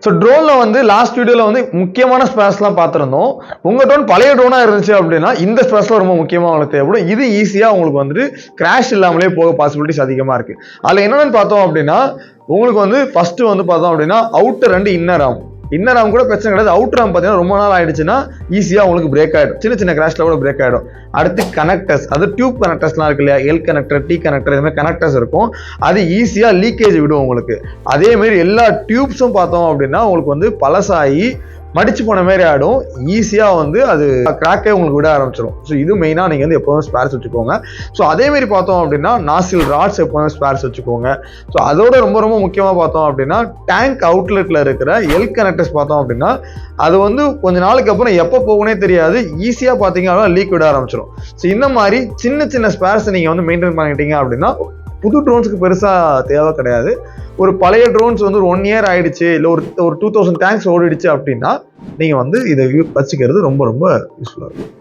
So ட்ரோனில் வந்து last வீடியோவில் வந்து முக்கியமான ஸ்பேர்ஸ்லாம் பார்த்துருந்தோம். உங்கள் ட்ரோன் பழைய ட்ரோனாக இருந்துச்சு அப்படின்னா இந்த ஸ்பேர்ஸ்லாம் ரொம்ப முக்கியமாக உங்களுக்கு தேவைப்படும். இது ஈஸியாக உங்களுக்கு வந்துட்டு கிராஷ் இல்லாமலே போக பாசிபிலிட்டிஸ் அதிகமாக இருக்குது. அதில் என்னென்னு பார்த்தோம் அப்படின்னா உங்களுக்கு வந்து ஃபஸ்ட்டு வந்து பார்த்தோம் அப்படின்னா அவுட்டர் அண்ட் இன்னர் ஆம். இன்னர் ஆம் கூட பிரச்சனை கிடையாது. அவுட்டர் ஆம் பார்த்தீங்கன்னா ரொம்ப நாள் ஆயிடுச்சுன்னா ஈஸியாக உங்களுக்கு பிரேக் ஆகிடும். சின்ன சின்ன கிராஷில் கூட பிரேக் ஆகிடும். அடுத்து கனெக்டர்ஸ், அது டியூப் கனெக்டர்ஸ்லாம் இருக்கு இல்லையா, எல் கனெக்டர், டி கனெக்டர், இது மாதிரி கனெக்டர்ஸ் இருக்கும். அது ஈஸியாக லீக்கேஜ் விடும் உங்களுக்கு. அதேமாரி எல்லா டியூப்ஸும் பார்த்தோம் அப்படின்னா உங்களுக்கு வந்து பழசாகி மடிச்சு போன மாதிரி ஆகிடும். ஈஸியாக வந்து அது கிராக்கே உங்களுக்கு விட ஆரம்பிச்சிடும். ஸோ இது மெயினாக நீங்கள் வந்து எப்போதும் ஸ்பேர்ஸ் வச்சுக்கோங்க. ஸோ அதேமாரி பார்த்தோம் அப்படின்னா நாசில் ராட்ஸ் எப்போதும் ஸ்பேர்ஸ் வச்சுக்கோங்க. ஸோ அதோட ரொம்ப ரொம்ப முக்கியமாக பார்த்தோம் அப்படின்னா டேங்க் அவுட்லெட்டில் இருக்கிற எல் கனெக்டர்ஸ் பார்த்தோம் அப்படின்னா அது வந்து கொஞ்ச நாளுக்கு அப்புறம் எப்போ போகணும்னே தெரியாது. ஈஸியாக பார்த்தீங்கன்னா லீக் விட ஆரம்பிச்சிடும். ஸோ இந்த மாதிரி சின்ன சின்ன ஸ்பேர்ஸை நீங்கள் வந்து மெயின்டைன் பண்ணிட்டீங்க அப்படின்னா புது ட்ரோன்ஸுக்கு பெருசாக தேவை கிடையாது. ஒரு பழைய ட்ரோன்ஸ் வந்து ஒரு 1 year ஆயிடுச்சு, இல்லை ஒரு 2000 டேங்க்ஸ் ஓடிடுச்சு அப்படின்னா நீங்கள் வந்து இதை வச்சுக்கிறது ரொம்ப ரொம்ப யூஸ்ஃபுல்லாக இருக்கும்.